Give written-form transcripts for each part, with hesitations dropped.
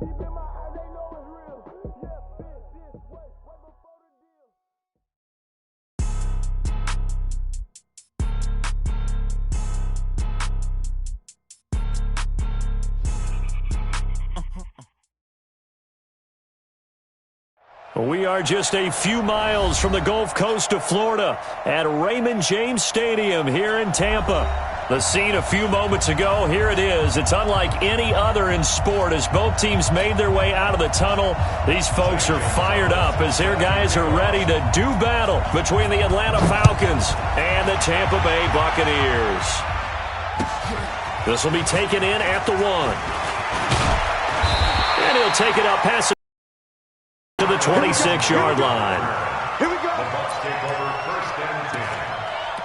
We are just a few miles from the Gulf Coast of Florida at Raymond James Stadium here in Tampa. The scene a few moments ago, here it is. It's unlike any other in sport as both teams made their way out of the tunnel. These folks are fired up as their guys are ready to do battle between the Atlanta Falcons and the Tampa Bay Buccaneers. This will be taken in at the 1. And he'll take it up past to the 26-yard line. Here we go. The Bucs take over 1st and 10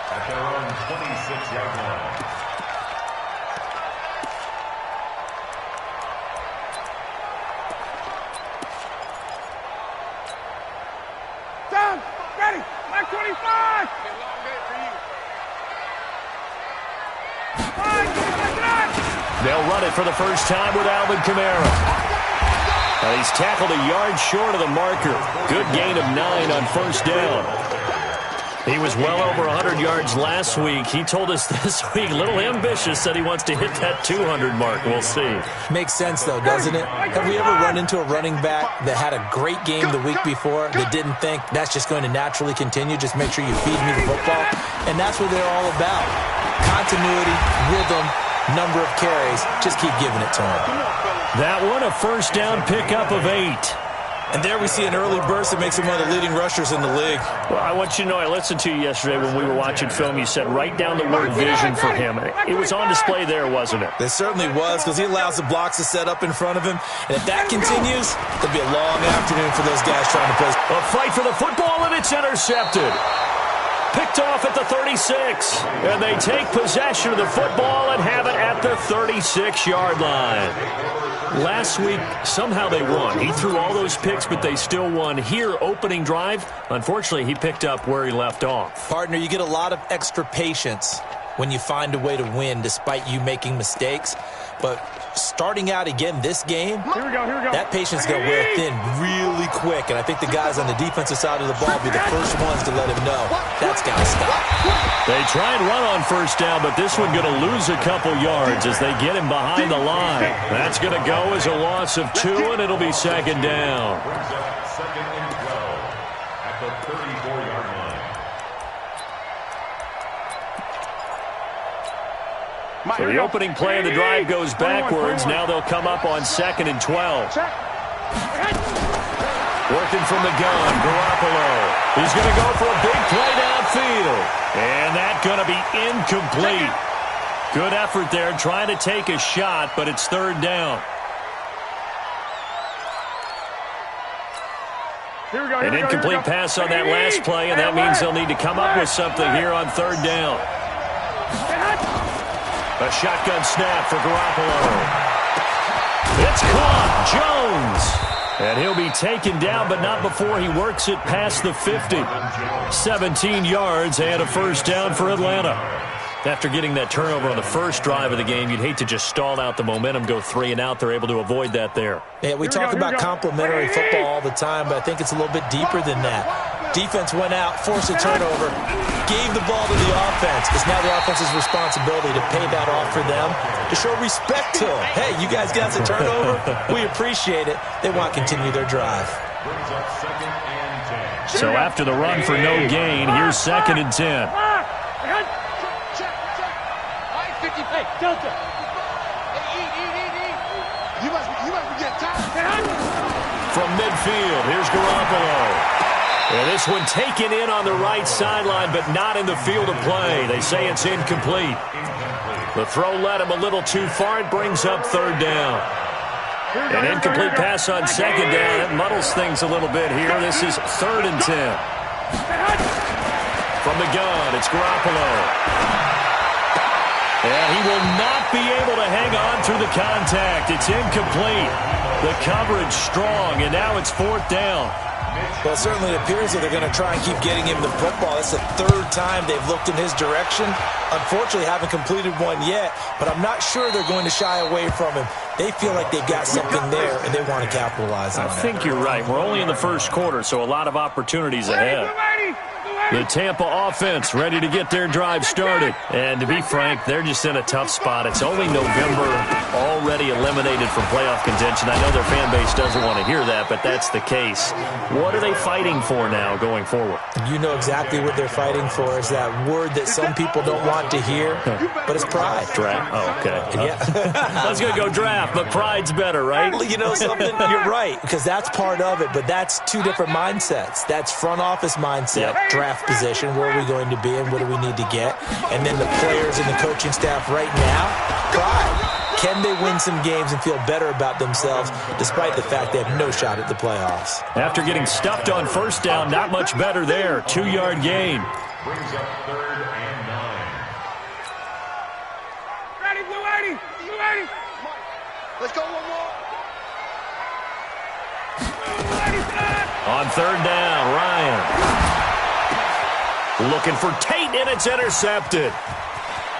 at their own 26-yard line. Down, ready, Mike 25. They'll run it for the first time with Alvin Kamara. He's tackled a yard short of the marker. Good gain of 9 on 1st down. He was well over 100 yards last week. He told us this week, a little ambitious, said he wants to hit that 200 mark. We'll see. Makes sense, though, doesn't it? Have we ever run into a running back that had a great game the week before that didn't think that's just going to naturally continue? Just make sure you feed me the football. And that's what they're all about. Continuity, rhythm, number of carries. Just keep giving it to him. That one, a 1st down pickup of 8. And there we see an early burst that makes him one of the leading rushers in the league. Well, I want you to know, I listened to you yesterday when we were watching film. You said write down the word vision for him. It was on display there, wasn't it? It certainly was, because he allows the blocks to set up in front of him. And if that continues, it'll be a long afternoon for those guys trying to play. A fight for the football, and it's intercepted. Picked off at the 36. And they take possession of the football and have it at the 36-yard line. Last week, somehow they won. He threw all those picks, but they still won. Here, opening drive, unfortunately, he picked up where he left off. Partner, you get a lot of extra patience when you find a way to win despite you making mistakes. But starting out again this game, Here we go. that patience is going to wear thin really quick. And I think the guys on the defensive side of the ball will be the first ones to let him know that's got to stop. They try and run on 1st down, but this one going to lose a couple yards as they get him behind the line. That's going to go as a loss of 2, and it'll be 2nd down. 2nd and 12 at the 34-yard line. So the opening play of the drive goes backwards. Now they'll come up on 2nd and 12. Working from the gun, Garoppolo. He's going to go for a big play downfield. And that's going to be incomplete. Good effort there trying to take a shot, but it's 3rd down. An incomplete pass on that last play, and that means they'll need to come up with something here on 3rd down. A shotgun snap for Garoppolo. It's caught. Jones. And he'll be taken down, but not before he works it past the 50. 17 yards and a 1st down for Atlanta. After getting that turnover on the first drive of the game, you'd hate to just stall out the momentum, go 3 and out. They're able to avoid that there. Yeah, we talk about complementary football all the time, but I think it's a little bit deeper than that. Defense went out, forced a turnover, gave the ball to the offense. It's now the offense's responsibility to pay that off for them, to show respect to them. Hey, you guys got the turnover. We appreciate it. They want to continue their drive. So after the run for no gain, here's 2nd and 10. Hey, Delta. You must be getting tired. From midfield, here's Garoppolo. And this one taken in on the right sideline, but not in the field of play. They say it's incomplete. The throw led him a little too far. It brings up 3rd down. An incomplete pass on 2nd down. It muddles things a little bit here. This is 3rd and 10. From the gun, it's Garoppolo. And he will not be able to hang on through the contact. It's incomplete. The coverage strong, and now it's 4th down. Well, it certainly appears that they're going to try and keep getting him the football. It's the third time they've looked in his direction. Unfortunately, haven't completed one yet, but I'm not sure they're going to shy away from him. They feel like they've got something there, and they want to capitalize on it. I think you're right. We're only in the first quarter, so a lot of opportunities ahead. The Tampa offense ready to get their drive started. And to be frank, they're just in a tough spot. It's only November, already eliminated from playoff contention. I know their fan base doesn't want to hear that, but that's the case. What are they fighting for now going forward? You know exactly what they're fighting for. Is that word that some people don't want to hear, but it's pride. Draft. Oh, okay. Yeah. I was going to go draft, but pride's better, right? You know something? You're right, because that's part of it, but that's two different mindsets. That's front office mindset, draft position, where are we going to be and what do we need to get, and then the players and the coaching staff right now, pride. Can they win some games and feel better about themselves despite the fact they have no shot at the playoffs? After getting stuffed on first down, not much better there. 2-yard gain. Brings up 3rd and 9. Ready, Blue 80. Blue 80. Let's go one more. Blue 80, On 3rd down, Ryan. Looking for Tate, and it's intercepted.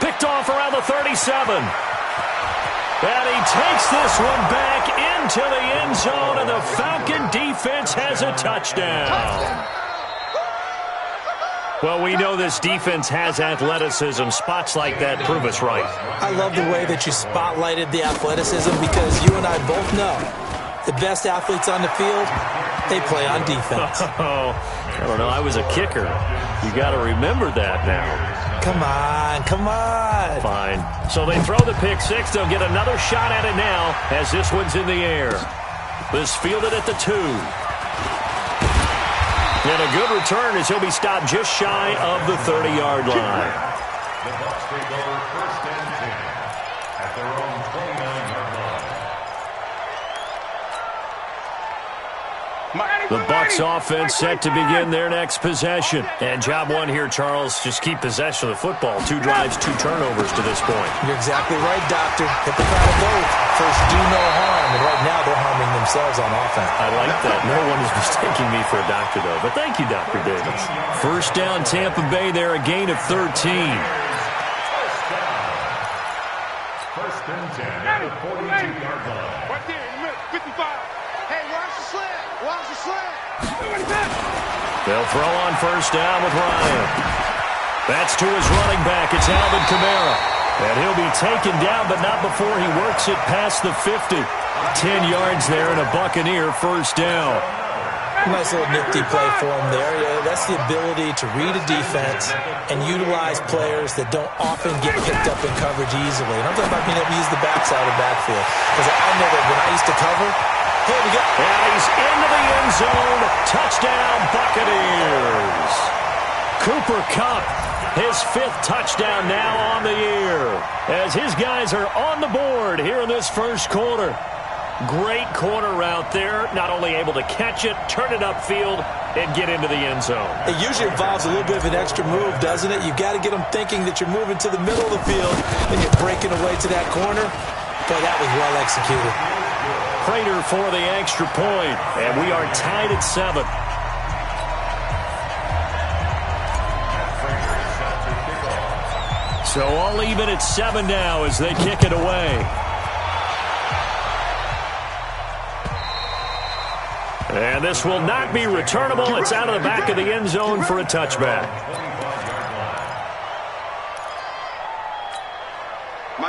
Picked off around the 37. And he takes this one back into the end zone, and the Falcon defense has a touchdown. Well, we know this defense has athleticism. Spots like that prove us right. I love the way that you spotlighted the athleticism, because you and I both know the best athletes on the field, they play on defense. Oh, I don't know. I was a kicker. You got to remember that now. Come on, come on. Fine. So they throw the pick six. They'll get another shot at it now as this one's in the air. This fielded at the 2. And a good return as he'll be stopped just shy of the 30-yard line. The Bucs take over 1st and 10 at their own 29-yard line. The Bucs offense set to begin their next possession. And job one here, Charles, just keep possession of the football. 2 drives, 2 turnovers to this point. You're exactly right, Doctor. Hit the crowd of both. First, do no harm. And right now, they're harming themselves on offense. I like that. No one is mistaking me for a doctor, though. But thank you, Dr. Davis. First down, Tampa Bay. They're a gain of 13. First and 10 at the 42-yard line. Right there in the middle, 55. Hey, watch the slant. Watch the slant. They'll throw on first down with Ryan. That's to his running back. It's Alvin Kamara. And he'll be taken down, but not before he works it past the 50. 10 yards there and a Buccaneer first down. Nice little nifty play for him there. That's the ability to read a defense and utilize players that don't often get picked up in coverage easily. And I'm talking about being able to use the backside of the backfield. Because I know that when I used to cover, here we go. And he's into the end zone. Touchdown, Buccaneers. Cooper Kupp, his 5th touchdown now on the year, as his guys are on the board here in this first quarter. Great corner route there. Not only able to catch it, turn it upfield, and get into the end zone. It usually involves a little bit of an extra move, doesn't it? You've got to get them thinking that you're moving to the middle of the field and you're breaking away to that corner. Boy, that was well executed. Prater for the extra point, and we are tied at 7. So all even at 7 now as they kick it away. And this will not be returnable. It's out of the back of the end zone for a touchback.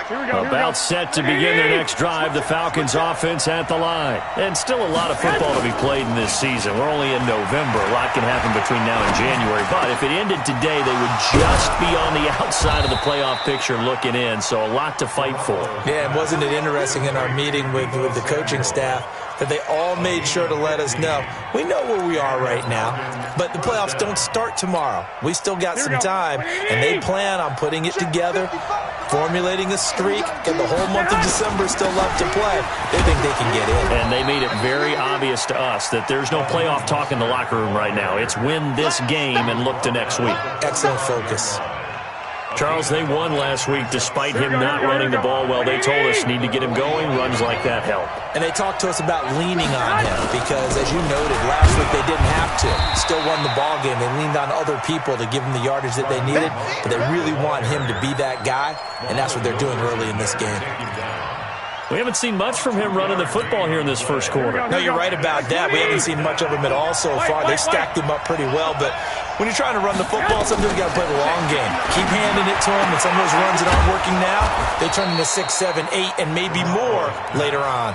About set to begin their next drive, the Falcons offense at the line. And still a lot of football to be played in this season. We're only in November. A lot can happen between now and January. But if it ended today, they would just be on the outside of the playoff picture looking in. So a lot to fight for. Yeah, and wasn't it interesting in our meeting with the coaching staff that they all made sure to let us know, we know where we are right now, but the playoffs don't start tomorrow. We still got some time, and they plan on putting it together, formulating a streak, and the whole month of December still left to play. They think they can get in. And they made it very obvious to us that there's no playoff talk in the locker room right now. It's win this game and look to next week. Excellent focus. Charles, they won last week despite him not running the ball well. They told us need to get him going. Runs like that help. And they talked to us about leaning on him because, as you noted, last week they didn't have to. Still won the ball game. They leaned on other people to give them the yardage that they needed, but they really want him to be that guy, and that's what they're doing early in this game. We haven't seen much from him running the football here in this first quarter. No, you're right about that. We haven't seen much of him at all so far. They stacked him up pretty well, but when you're trying to run the football, sometimes you got to play the long game. Keep handing it to him, and some of those runs that aren't working now, they turn into 6, 7, 8, and maybe more later on.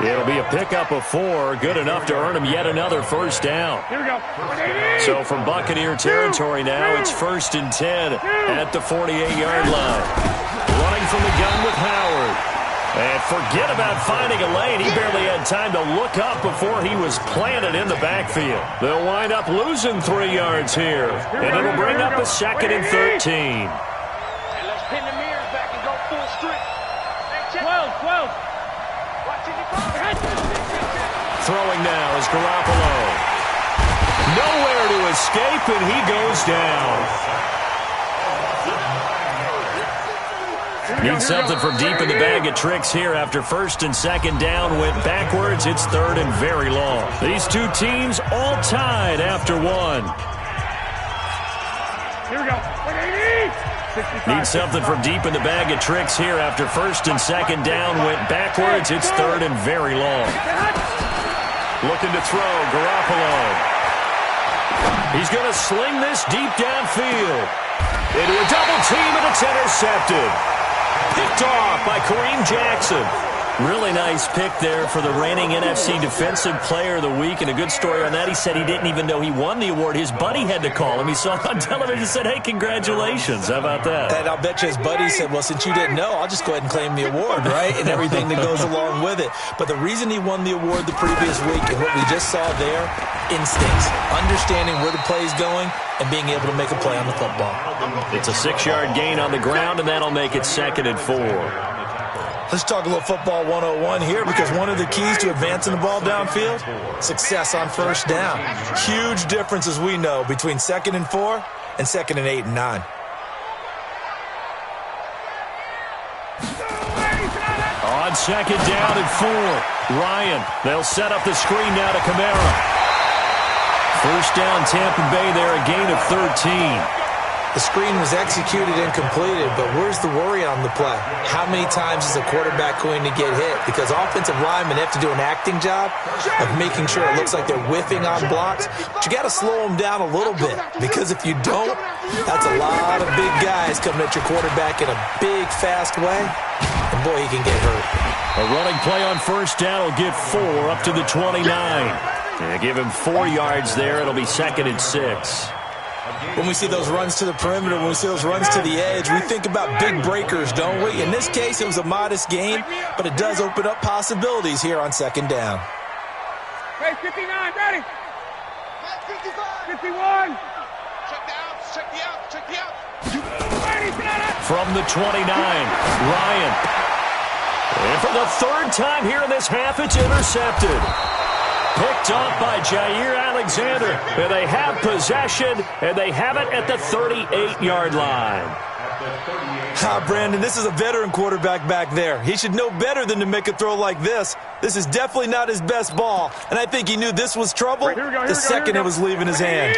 It'll be a pickup of 4, good enough to earn him yet another first down. Here we go. So from Buccaneer territory now, it's 1st and 10 at the 48-yard line. Running from the gun with Howard. And forget about finding a lane. He barely had time to look up before he was planted in the backfield. They'll wind up losing 3 yards here. And it'll bring up a 2nd and 13. And let's pin the mirrors back and go full strength. 12. Throwing now is Garoppolo. Nowhere to escape, and he goes down. Need something from deep in the bag of tricks here after 1st and 2nd down. Went backwards. It's 3rd and very long. These two teams all tied after 1. Here we go. Need something from deep in the bag of tricks here after 1st and 2nd down. Went backwards. It's 3rd and very long. Looking to throw. Garoppolo. He's going to sling this deep downfield. Into a double team, and it's intercepted. Picked off by Kareem Jackson. Really nice pick there for the reigning NFC Defensive Player of the Week. And a good story on that, he said he didn't even know he won the award. His buddy had to call him. He saw it on television and said, hey, congratulations. How about that? And I'll bet you his buddy said, well, since you didn't know, I'll just go ahead and claim the award, right? And everything that goes along with it. But the reason he won the award the previous week and what we just saw there, instincts, understanding where the play is going, and being able to make a play on the football. It's a 6-yard gain on the ground, and that'll make it 2nd and 4. Let's talk a little football 101 here, because one of the keys to advancing the ball downfield, success on 1st down. Huge difference, as we know, between 2nd and 4 and 2nd and 8 and 9. On 2nd down and 4, Ryan. They'll set up the screen now to Kamara. 1st down, Tampa Bay there, a gain of 13. The screen was executed and completed, but where's the worry on the play? How many times is a quarterback going to get hit? Because offensive linemen have to do an acting job of making sure it looks like they're whiffing on blocks. But you got to slow them down a little bit, because if you don't, that's a lot of big guys coming at your quarterback in a big, fast way. And boy, he can get hurt. A running play on 1st down will get 4 up to the 29. Yeah, give him 4 yards there. It'll be 2nd and 6. When we see those runs to the perimeter, when we see those runs to the edge, we think about big breakers, don't we? In this case, it was a modest gain, but it does open up possibilities here on 2nd down. Hey, 59, ready? 51. Check the out. From the 29, Ryan. And for the 3rd time here in this half, it's intercepted. Picked off by Jair Alexander. And they have possession, and they have it at the 38-yard line. Brandon, this is a veteran quarterback back there. He should know better than to make a throw like this. This is definitely not his best ball, and I think he knew this was trouble the second it was leaving his hand.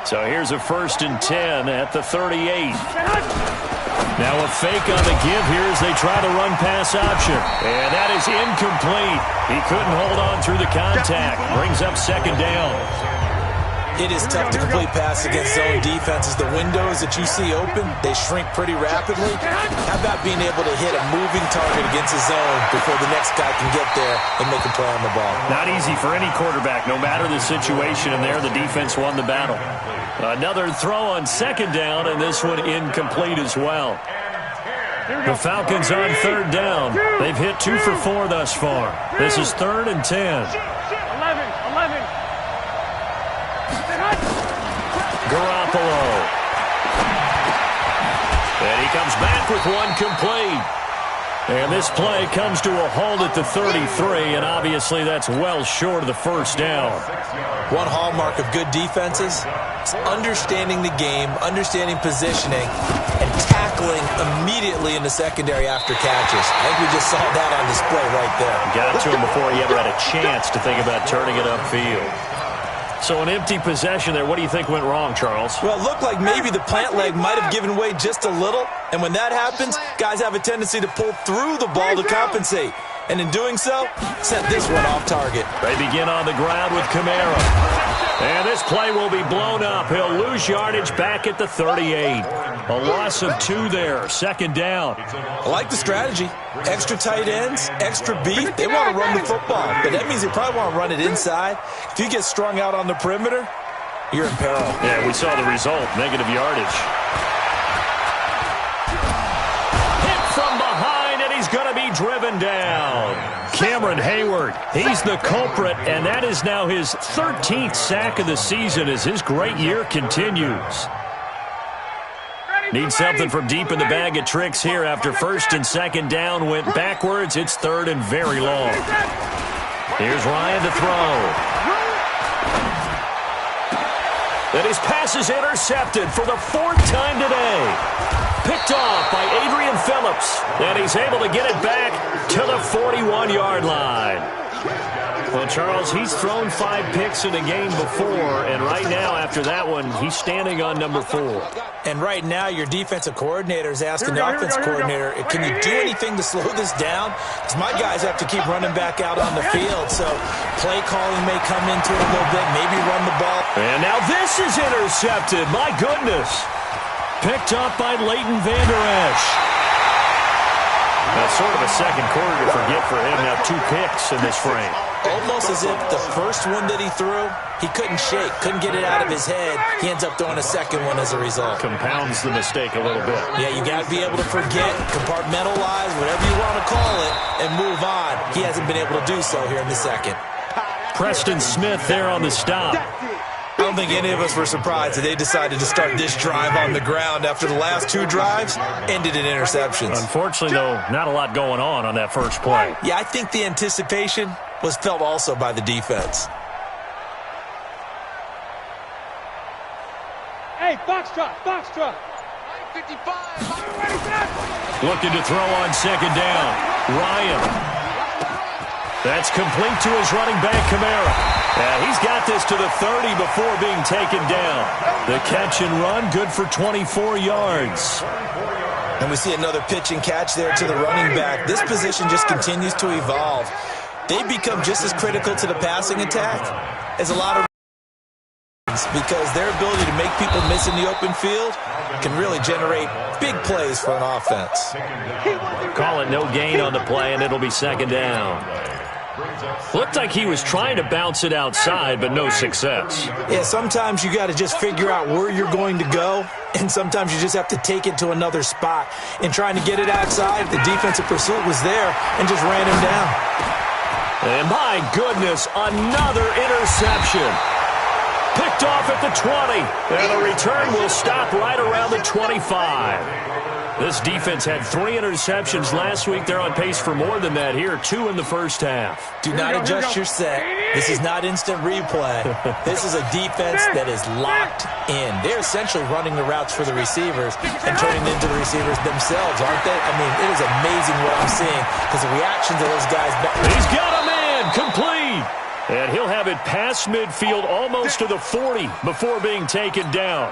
So here's a 1st and 10 at the 38. Now a fake on the give here as they try to run pass option. And that is incomplete. He couldn't hold on through the contact. Brings up 2nd down. It is tough to complete pass against zone defenses. The windows that you see open, they shrink pretty rapidly. How about being able to hit a moving target against a zone before the next guy can get there and make a play on the ball? Not easy for any quarterback, no matter the situation. And there, the defense won the battle. Another throw on 2nd down, and this one incomplete as well. The Falcons on 3rd down. They've hit 2 for 4 thus far. This is 3rd and 10. 11. Garoppolo. And he comes back with one complete. And this play comes to a halt at the 33, and obviously that's well short of the first down. One hallmark of good defenses is understanding the game, understanding positioning, and tackling immediately in the secondary after catches. I think we just saw that on display right there. Got to him before he ever had a chance to think about turning it upfield. So an empty possession there. What do you think went wrong, Charles? Well, it looked like maybe the plant leg might have given way just a little. And when that happens, guys have a tendency to pull through the ball to compensate. And in doing so, sent this one off target. They begin on the ground with Kamara. And this play will be blown up. He'll lose yardage back at the 38. A loss of 2 there. Second down. I like the strategy. Extra tight ends, extra beef. They want to run the football, but that means they probably want to run it inside. If you get strung out on the perimeter, you're in peril. Yeah, we saw the result. Negative yardage. Hit from behind, and he's going to be driven down. Cameron Hayward, he's the culprit, and that is now his 13th sack of the season as his great year continues. Need something from deep in the bag of tricks here after first and second down went backwards. It's third and very long. Here's Ryan to throw. And his pass is intercepted for the 4th time today. Picked off by Adrian Phillips. And he's able to get it back to the 41-yard line. Well, Charles, he's thrown 5 picks in a game before, and right now, after that one, he's standing on number 4. And right now, your defensive coordinator is asking the offensive coordinator, can you do anything to slow this down? Because my guys have to keep running back out on the field, so play calling may come into it a little bit, maybe run the ball. And now this is intercepted. My goodness. Picked up by Leighton Vander Esch. That's sort of a second quarter to forget for him. Now 2 picks in this frame. Almost as if the first one that he threw, he couldn't shake, couldn't get it out of his head. He ends up throwing a second one as a result. Compounds the mistake a little bit. Yeah, you got to be able to forget, compartmentalize, whatever you want to call it, and move on. He hasn't been able to do so here in the second. Preston Smith there on the stop. I don't think any of us were surprised that they decided to start this drive on the ground after the last 2 drives ended in interceptions. Unfortunately, though, not a lot going on that first play. Yeah, I think the anticipation was felt also by the defense. Hey, box truck. 55. Looking to throw on second down. Ryan. That's complete to his running back, Kamara. And he's got this to the 30 before being taken down. The catch and run, good for 24 yards. And we see another pitch and catch there to the running back. This position just continues to evolve. They become just as critical to the passing attack as a lot of because their ability to make people miss in the open field can really generate big plays for an offense. Call it no gain on the play, and it'll be second down. Looked like he was trying to bounce it outside, but no success. Yeah, sometimes you got to just figure out where you're going to go, and sometimes you just have to take it to another spot. In trying to get it outside, the defensive pursuit was there and just ran him down. And my goodness, another interception. Picked off at the 20, and the return will stop right around the 25. This defense had 3 interceptions last week. They're on pace for more than that here, 2 in the first half. Do not adjust your set. This is not instant replay. This is a defense that is locked in. They're essentially running the routes for the receivers and turning them into the receivers themselves, aren't they? I mean, it is amazing what I'm seeing because the reactions of those guys. He's got a man complete. And he'll have it past midfield almost to the 40 before being taken down.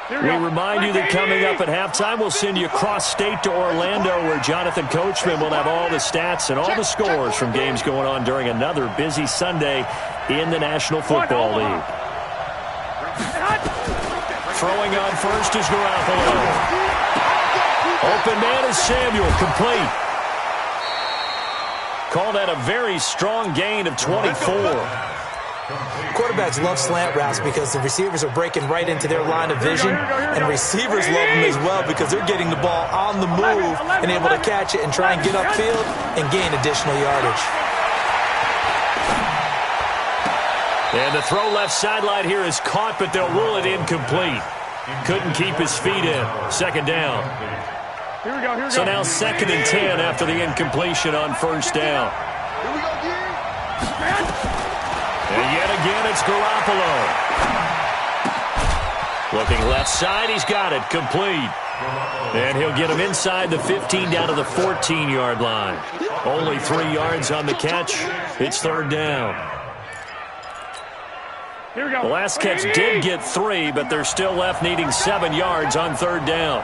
We remind you that coming up at halftime, we'll send you cross-state to Orlando, where Jonathan Coachman will have all the stats and all the scores from games going on during another busy Sunday in the National Football League. Throwing on first is Garoppolo. Open man is Samuel, complete. Call that a very strong gain of 24. Quarterbacks love slant routes because the receivers are breaking right into their line of vision, and receivers love them as well because they're getting the ball on the move and able to catch it and try and get upfield and gain additional yardage. And the throw left sideline here is caught, but they'll rule it incomplete. Couldn't keep his feet in. Second down. Here we go. So now 2nd and 10 after the incompletion on first down. Here we go, Geary. And yet again, it's Garoppolo. Looking left side, he's got it, complete. And he'll get him inside the 15 down to the 14-yard line. Only 3 yards on the catch. It's 3rd down. Here we go. The last catch did get 3, but they're still left needing 7 yards on 3rd down.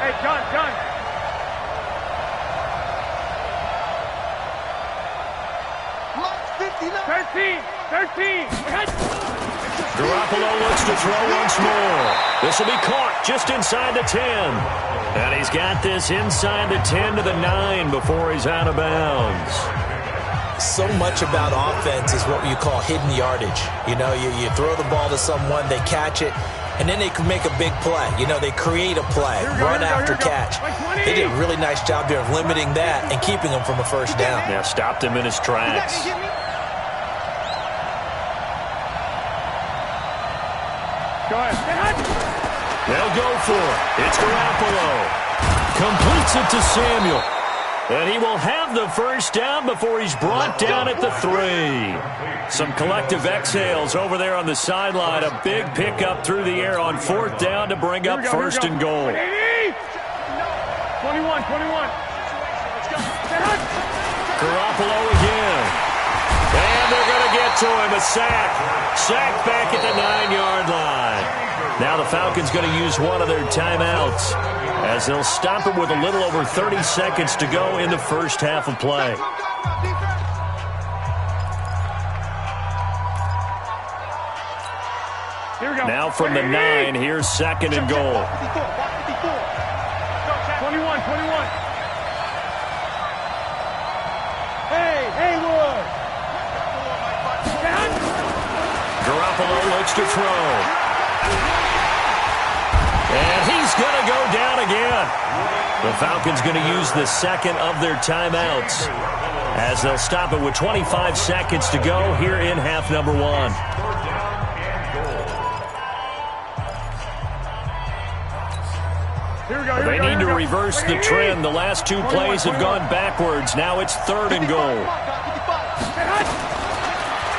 Hey, John. 13. Garoppolo looks to throw once more. This will be caught just inside the 10. And he's got this inside the 10 to the 9 before he's out of bounds. So much about offense is what you call hidden yardage. You know, you throw the ball to someone, they catch it, and then they can make a big play. You know, they create a play, run after catch. They did a really nice job there of limiting that and keeping him from a first down. Yeah, stopped him in his tracks. Go ahead. They'll go for it. It's Garoppolo. Completes it to Samuel. And he will have the first down before he's brought down at the 3. Some collective exhales over there on the sideline. A big pickup through the air on 4th down to bring up 1st and goal. 21. Garoppolo again. And they're going to get to him. A sack. Sack back at the 9-yard line. Now the Falcons going to use one of their timeouts as they'll stop him with a little over 30 seconds to go in the first half of play. Now from the 9, here's 2nd and goal. 21. Hey, Wood. Garoppolo looks to throw. And he's going to go down again. The Falcons going to use the 2nd of their timeouts as they'll stop it with 25 seconds to go here in half number 1. They need to reverse the trend. The last 2 plays have gone backwards. Now it's 3rd and goal.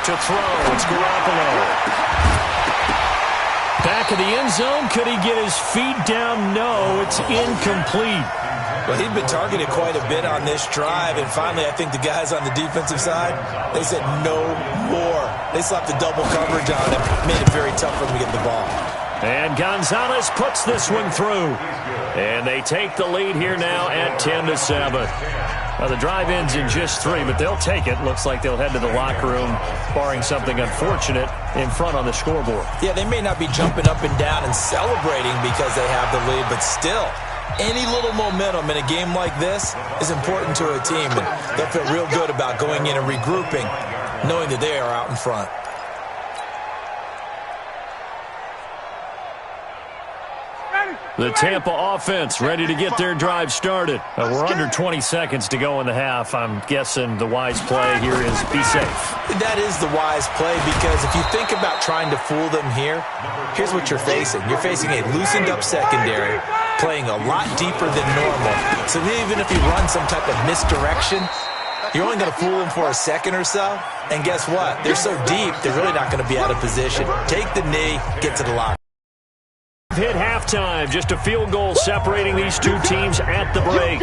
To throw, it's Garoppolo. Back of the end zone. Could he get his feet down? No, it's incomplete. Well, he'd been targeted quite a bit on this drive, and finally I think the guys on the defensive side, they said no more. They slapped the double coverage on him, made it very tough for him to get the ball. And Gonzalez puts this one through. And they take the lead here now at 10-7. Now the drive ends in just 3, but they'll take it. Looks like they'll head to the locker room, barring something unfortunate in front on the scoreboard. Yeah, they may not be jumping up and down and celebrating because they have the lead, but still, any little momentum in a game like this is important to a team, and they'll feel real good about going in and regrouping, knowing that they are out in front. The Tampa offense ready to get their drive started. We're under 20 seconds to go in the half. I'm guessing the wise play here is be safe. That is the wise play, because if you think about trying to fool them here, here's what you're facing. You're facing a loosened up secondary, playing a lot deeper than normal. So even if you run some type of misdirection, you're only going to fool them for a second or so. And guess what? They're so deep, they're really not going to be out of position. Take the knee, get to the locker. Hit halftime, just a field goal separating these 2 teams at the break.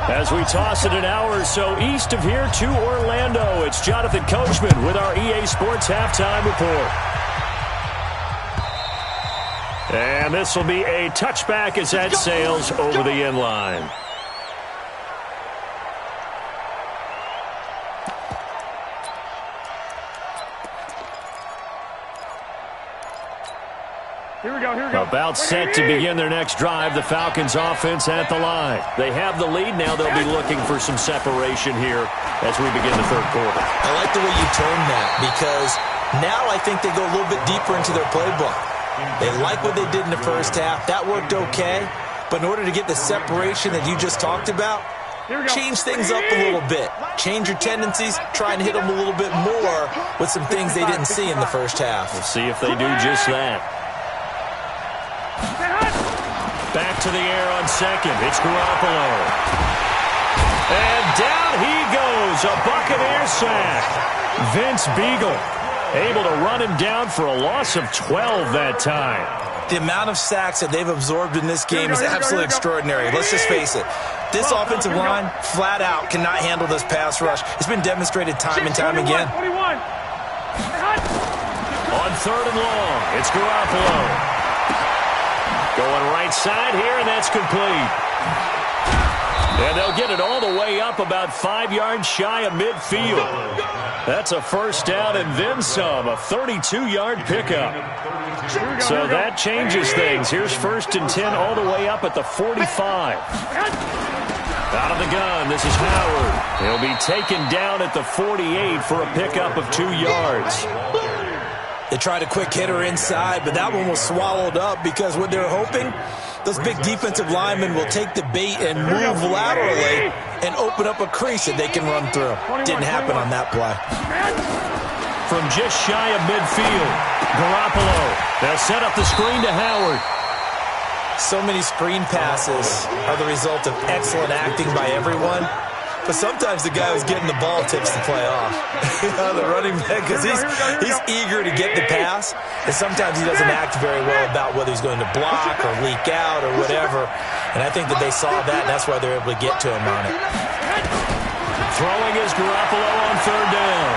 As we toss it an hour or so east of here to Orlando, it's Jonathan Coachman with our EA Sports Halftime Report. And this will be a touchback as that sails over the end line. Here we go. About set to begin their next drive. The Falcons offense at the line. They have the lead. Now they'll be looking for some separation here as we begin the 3rd quarter. I like the way you term that, because now I think they go a little bit deeper into their playbook. They like what they did in the first half. That worked okay. But in order to get the separation that you just talked about, change things up a little bit. Change your tendencies. Try and hit them a little bit more with some things they didn't see in the first half. We'll see if they do just that. back to the air on second. It's Garoppolo. And down he goes. A Buccaneer sack. Vince Beagle able to run him down for a loss of 12 that time. The amount of sacks that they've absorbed in this game is absolutely extraordinary. Let's just face it. This offensive line, flat out, cannot handle this pass rush. It's been demonstrated time and time again. On third and long, it's Garoppolo. Going right side here, and that's complete. And they'll get it all the way up about 5 yards shy of midfield. That's a first down and then some, a 32-yard pickup. So that changes things. Here's first and 10 all the way up at the 45. Out of the gun, this is Howard. He'll be taken down at the 48 for a pickup of 2 yards. They tried a quick hitter inside, but that one was swallowed up because what they're hoping, those big defensive linemen will take the bait and move laterally and open up a crease that they can run through. Didn't happen on that play. From just shy of midfield, Garoppolo. They'll set up the screen to Howard. So many screen passes are the result of excellent acting by everyone. But sometimes the guy who's getting the ball tips the play off. The running back, because he's eager to get the pass, and sometimes he doesn't act very well about whether he's going to block or leak out or whatever. And I think that they saw that, and that's why they're able to get to him on it. Throwing is Garoppolo on third down.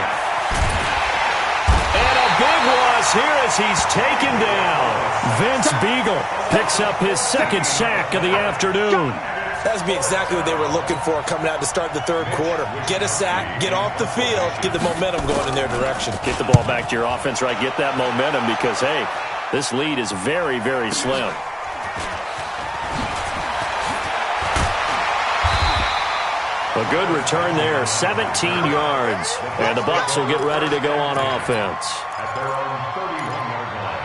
And a big loss here as he's taken down. Vince Beagle picks up his second sack of the afternoon. That would be exactly what they were looking for coming out to start the third quarter. Get a sack, get off the field, get the momentum going in their direction. Get the ball back to your offense, right? Get that momentum because, hey, this lead is very, very slim. A good return there, 17 yards. And the Bucs will get ready to go on offense. At their own 31-yard line.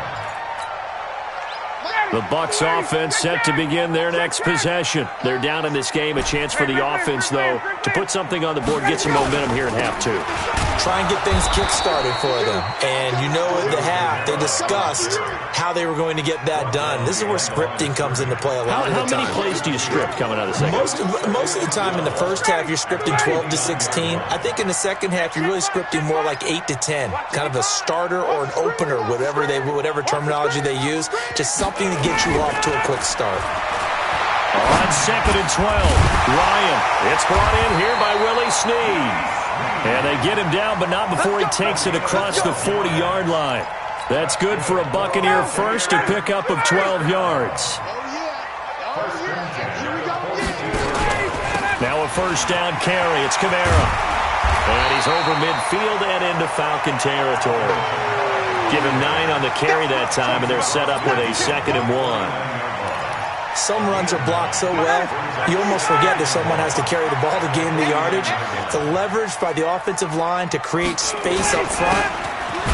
The Bucs offense set to begin their next possession. They're down in this game. A chance for the offense, though, to put something on the board, get some momentum here in half two. Try and get things kick-started for them. And you know at the half, they discussed how they were going to get that done. This is where scripting comes into play a lot of the time. How many plays do you script coming out of the second? Most of the time in the first half, you're scripting 12 to 16. I think in the second half, you're really scripting more like 8 to 10. Kind of a starter or an opener, whatever terminology they use. Just something to get you off to a quick start. On second and 12, Ryan. It's brought in here by Willie Snead. And they get him down, but not before he takes it across the 40-yard line. That's good for a Buccaneer first, a pickup of 12 yards. Now a first down carry. It's Kamara. And he's over midfield and into Falcon territory. Give him 9 on the carry that time, and they're set up with a 2nd and 1. Some runs are blocked so well, you almost forget that someone has to carry the ball to gain the yardage. The leverage by the offensive line to create space up front,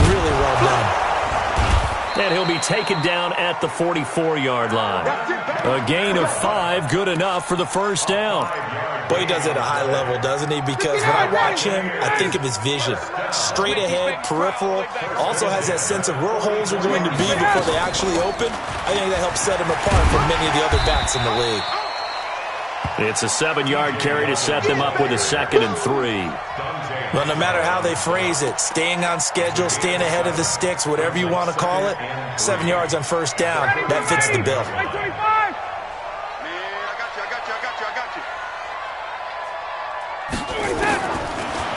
really well done. And he'll be taken down at the 44-yard line. A gain of 5, good enough for the first down. Boy, he does it at a high level, doesn't he? Because when I watch him, I think of his vision. Straight ahead, peripheral. Also has that sense of where holes are going to be before they actually open. I think that helps set him apart from many of the other backs in the league. It's a 7-yard carry to set them up with a 2nd and 3. Well, no matter how they phrase it, staying on schedule, staying ahead of the sticks, whatever you want to call it, 7 yards on first down, that fits the bill.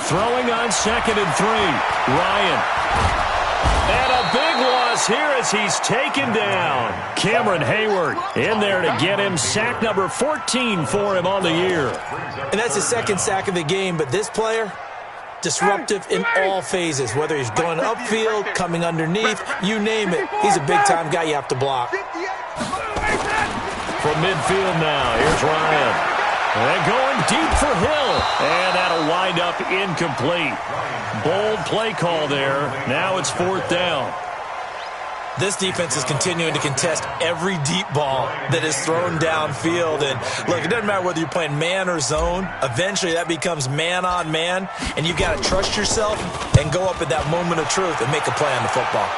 Throwing on 2nd and 3, Ryan. And a big loss here as he's taken down. Cameron Hayward in there to get him. Sack number 14 for him on the year. And that's his second sack of the game, but this player, disruptive in all phases, whether he's going upfield, coming underneath, you name it. He's a big-time guy you have to block. From midfield now, here's Ryan. And going deep for Hill. And that'll wind up incomplete. Bold play call there. Now it's 4th down. This defense is continuing to contest every deep ball that is thrown downfield. And look, it doesn't matter whether you're playing man or zone. Eventually that becomes man on man. And you've got to trust yourself and go up at that moment of truth and make a play on the football.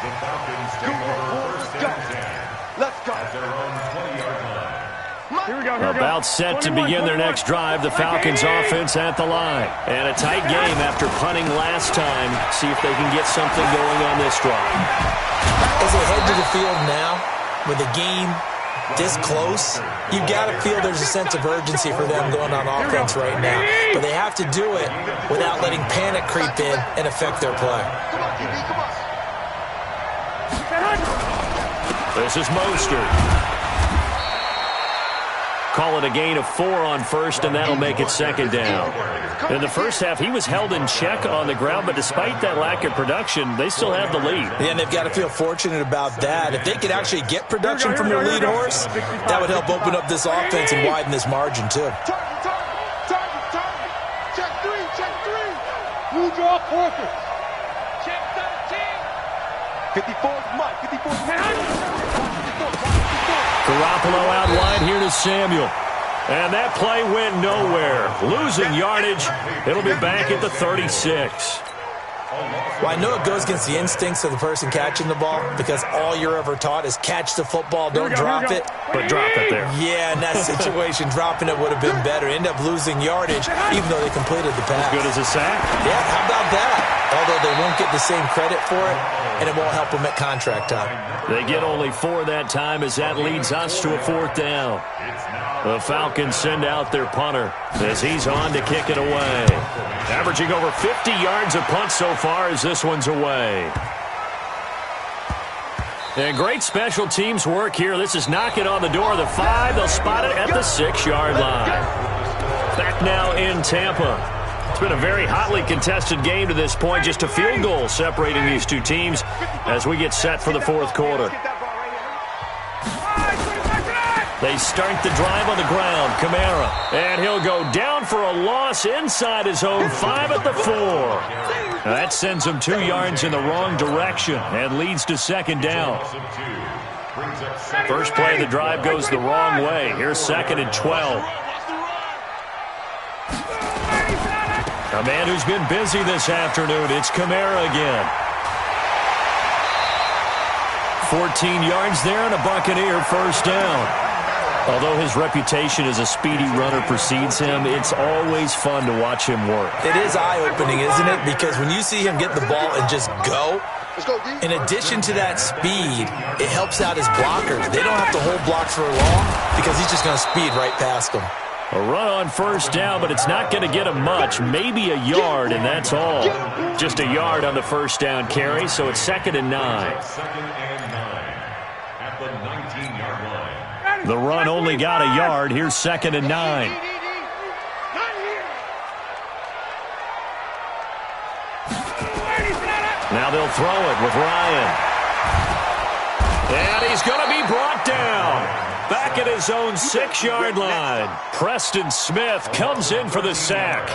The Falcons take over About set to begin their next drive. The Falcons offense at the line. And a tight game after punting last time. See if they can get something going on this drive. As they head to the field now, with the game this close, you've got to feel there's a sense of urgency for them going on offense right now. But they have to do it without letting panic creep in and affect their play. This is Mostert. Call it a gain of 4 on first, and that'll make it second down. In the first half, he was held in check on the ground, but despite that lack of production, they still have the lead. Yeah, and they've got to feel fortunate about that. If they could actually get production from their lead horse, that would help open up this offense and widen this margin, too. Check 3. Blue draw, forfeit. Check 13. 54's Mike. 54's Garoppolo out wide here to Samuel. And that play went nowhere. Losing yardage. It'll be back at the 36. Well, I know it goes against the instincts of the person catching the ball because all you're ever taught is catch the football, don't drop it. But drop it there. Yeah, in that situation, dropping it would have been better. End up losing yardage, even though they completed the pass. As good as a sack. Yeah, how about that? Although they won't get the same credit for it, and it won't help them at contract time. They get only 4 that time as that leads us to a 4th down. The Falcons send out their punter as he's on to kick it away. Averaging over 50 yards a punt so far as this one's away. And great special teams work here. This is knocking on the door of the 5. They'll spot it at the 6-yard line. Back now in Tampa. It's been a very hotly contested game to this point. Just a field goal separating these two teams as we get set for the 4th quarter. They start the drive on the ground. Kamara. And he'll go down for a loss inside his own 5 at the 4. That sends him 2 yards in the wrong direction and leads to second down. First play of the drive goes the wrong way. Here's 2nd and 12. A man who's been busy this afternoon. It's Kamara again. 14 yards there and a Buccaneer first down. Although his reputation as a speedy runner precedes him, it's always fun to watch him work. It is eye-opening, isn't it? Because when you see him get the ball and just go, in addition to that speed, it helps out his blockers. They don't have to hold blocks for long because he's just going to speed right past them. A run on first down, but it's not going to get him much. Maybe a yard, and that's all. Just a yard on the first down carry, so it's 2nd and 9. At the 19-yard line. The run only got a yard. Here's 2nd and 9. Now they'll throw it with Ryan. And he's going to be brought down. Back at his own 6-yard line. Preston Smith comes in for the sack.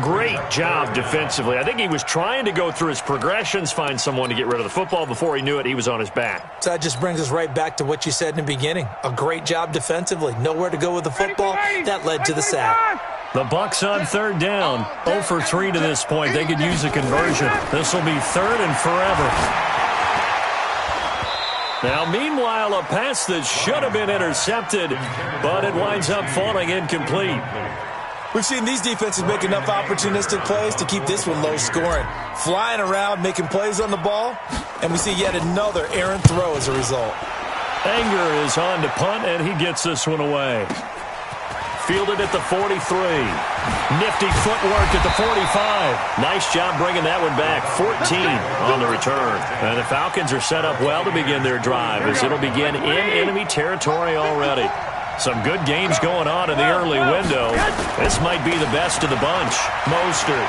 Great job defensively. I think he was trying to go through his progressions, find someone to get rid of the football. Before he knew it, he was on his back. So that just brings us right back to what you said in the beginning. A great job defensively. Nowhere to go with the football. That led to the sack. The Bucs on 3rd down. 0 for 3 to this point. They could use a conversion. This will be 3rd and forever. Now, meanwhile, a pass that should have been intercepted, but it winds up falling incomplete. We've seen these defenses make enough opportunistic plays to keep this one low scoring. Flying around, making plays on the ball, and we see yet another errant throw as a result. Anger is on to punt, and he gets this one away. Fielded at the 43. Nifty footwork at the 45. Nice job bringing that one back. 14 on the return. And the Falcons are set up well to begin their drive as it'll begin in enemy territory already. Some good games going on in the early window. This might be the best of the bunch. Mostert.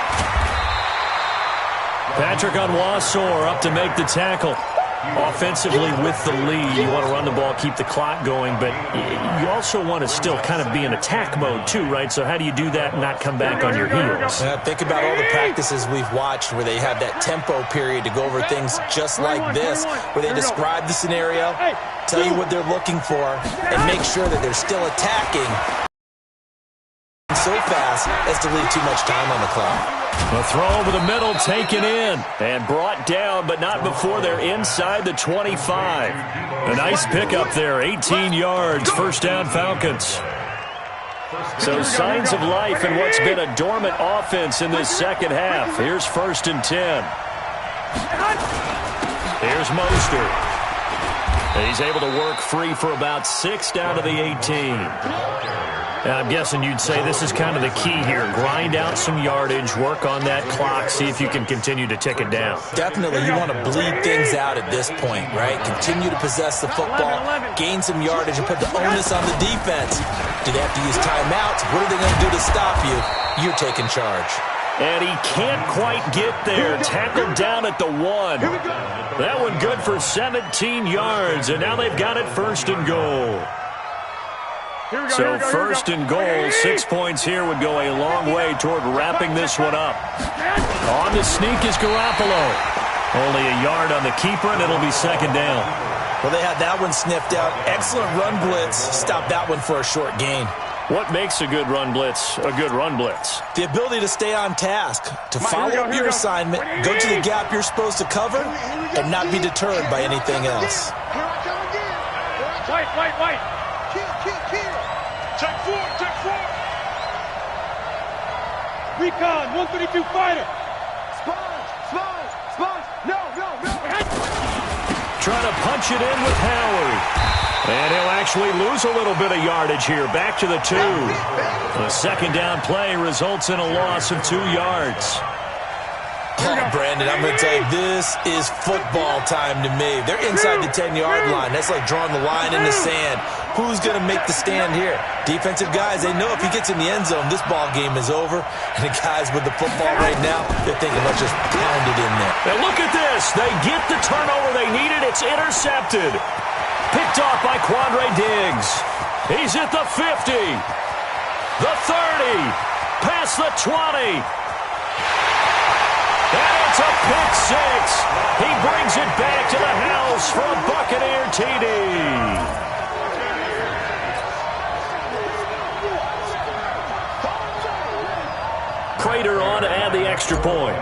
Patrick Onwuasor up to make the tackle. Offensively with the lead, you want to run the ball, keep the clock going, but you also want to still kind of be in attack mode too, right? So how do you do that and not come back on your heels? Think about all the practices we've watched where they have that tempo period to go over things just like this, where they describe the scenario, tell you what they're looking for, and make sure that they're still attacking so fast as to leave too much time on the clock. A throw over the middle taken in and brought down, but not before they're inside the 25. A nice pickup there, 18 yards, first down Falcons. So signs of life in what's been a dormant offense in this second half. Here's 1st and 10. Here's Mostert. He's able to work free for about 6 down to the 18. I'm guessing you'd say this is kind of the key here. Grind out some yardage, work on that clock, see if you can continue to tick it down. Definitely, you want to bleed things out at this point, right? Continue to possess the football, gain some yardage, and put the onus on the defense. Do they have to use timeouts? What are they going to do to stop you? You're taking charge. And he can't quite get there. Tackled down at the 1. That one good for 17 yards, and now they've got it 1st and goal. So 1st and goal, 6 points here would go a long way toward wrapping this one up. On the sneak is Garoppolo. Only a yard on the keeper, and it'll be 2nd down. Well, they had that one sniffed out. Excellent run blitz. Stop that one for a short gain. What makes a good run blitz a good run blitz? The ability to stay on task, to follow up your assignment, go to the gap you're supposed to cover, and not be deterred by anything else. Wait. Kill. Check 4. Recon, 132 fighter. Sponge. No. Trying to punch it in with Howard. And he'll actually lose a little bit of yardage here. Back to the 2. The 2nd down play results in a loss of 2 yards. Oh, Brandon, I'm going to tell you, this is football time to me. They're inside the 10-yard line. That's like drawing the line in the sand. Who's going to make the stand here? Defensive guys, they know if he gets in the end zone, this ball game is over. And the guys with the football right now, they're thinking, let's just pound it in there. And look at this. They get the turnover they needed. It's intercepted. Picked off by Quandre Diggs. He's at the 50. The 30. Past the 20. And it's a pick 6. He brings it back to the house for a Buccaneer TD. Prater on to add the extra point.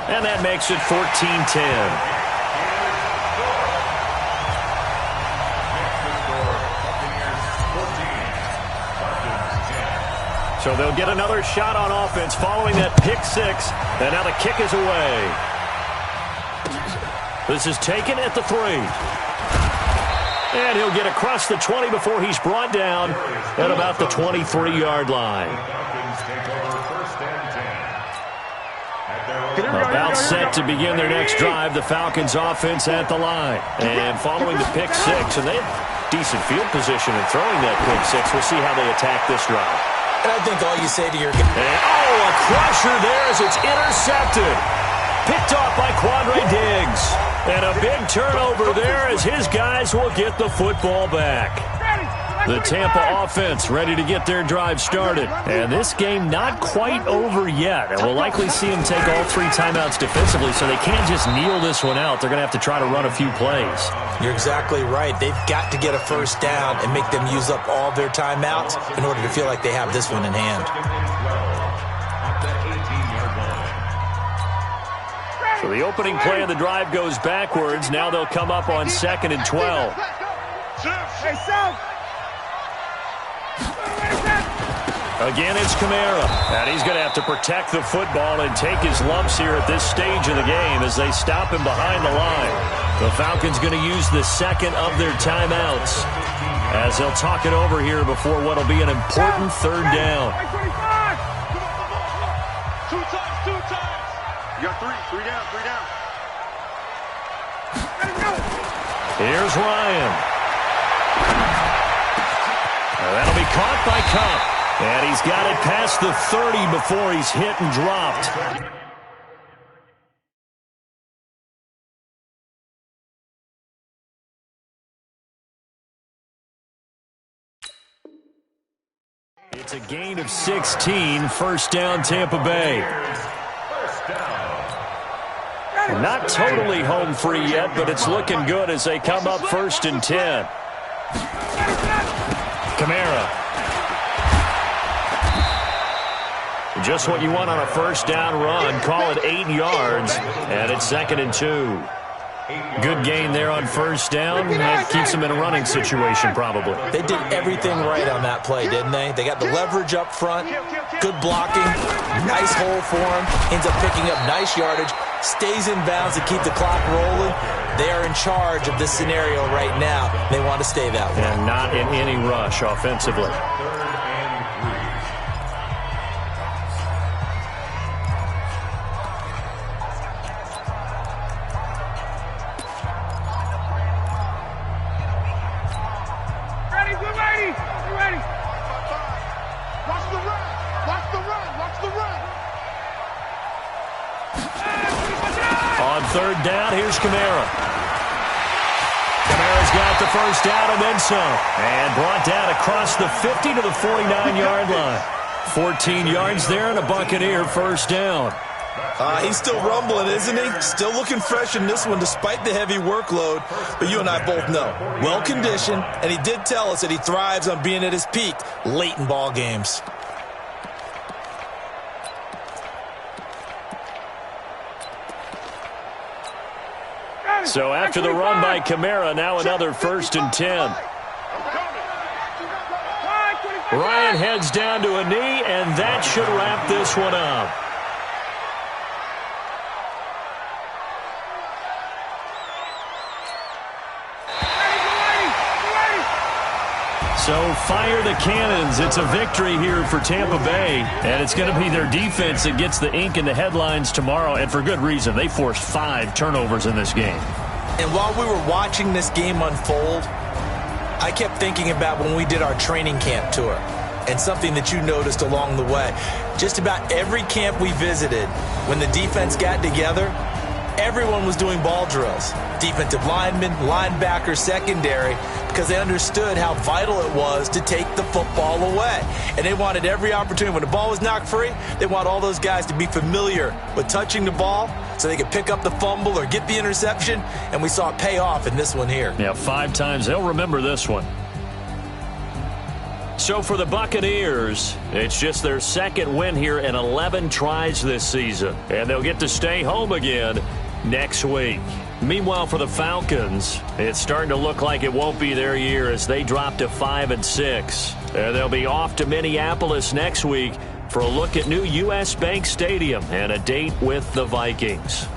And that makes it 14-10. So they'll get another shot on offense following that pick 6. And now the kick is away. This is taken at the 3. And he'll get across the 20 before he's brought down at about the 23-yard line. About set to begin their next drive, the Falcons offense at the line. And following the pick 6, and they have decent field position in throwing that pick 6. We'll see how they attack this drive. And I think all you say to your guy. A crusher there as it's intercepted. Picked off by Quandre Diggs. And a big turnover there as his guys will get the football back. The Tampa offense ready to get their drive started. And this game not quite over yet. And we'll likely see them take all 3 timeouts defensively, so they can't just kneel this one out. They're going to have to try to run a few plays. You're exactly right. They've got to get a first down and make them use up all their timeouts in order to feel like they have this one in hand. So the opening play of the drive goes backwards. Now they'll come up on 2nd and 12. Again, it's Kamara. And he's going to have to protect the football and take his lumps here at this stage of the game as they stop him behind the line. The Falcons going to use the 2nd of their timeouts as they'll talk it over here before what will be an important 3rd down. Two times. You got 3 down. Here's Ryan. That'll be caught by Kupp. And he's got it past the 30 before he's hit and dropped. It's a gain of 16, 1st down Tampa Bay. Not totally home free yet, but it's looking good as they come up 1st and 10. Kamara. Just what you want on a 1st down run. Call it 8 yards, and it's 2nd and 2. Good gain there on first down. That keeps them in a running situation, probably. They did everything right on that play, didn't they? They got the leverage up front, good blocking, nice hole for him, ends up picking up nice yardage, stays in bounds to keep the clock rolling. They are in charge of this scenario right now. They want to stay that way. And not in any rush offensively. On third down, here's Kamara. Kamara's got the first down and then some. And brought down across the 50 to the 49-yard line. 14 yards there and a Buccaneer first down. He's still rumbling, isn't he? Still looking fresh in this one despite the heavy workload. But you and I both know, well-conditioned, and he did tell us that he thrives on being at his peak late in ball games. So after the run by Kamara, now another 1st and 10. Ryan heads down to a knee, and that should wrap this one up. So fire the cannons. It's a victory here for Tampa Bay, and it's going to be their defense that gets the ink in the headlines tomorrow, and for good reason. They forced 5 turnovers in this game. And while we were watching this game unfold, I kept thinking about when we did our training camp tour and something that you noticed along the way. Just about every camp we visited, when the defense got together, everyone was doing ball drills. Defensive linemen, linebackers, secondary, because they understood how vital it was to take the football away. And they wanted every opportunity. When the ball was knocked free, they want all those guys to be familiar with touching the ball so they could pick up the fumble or get the interception. And we saw it pay off in this one here. Yeah, 5 times. They'll remember this one. So for the Buccaneers, it's just their 2nd win here in 11 tries this season. And they'll get to stay home again next week. Meanwhile, for the Falcons, it's starting to look like it won't be their year as they drop to 5-6. And they'll be off to Minneapolis next week for a look at new U.S. Bank Stadium and a date with the Vikings.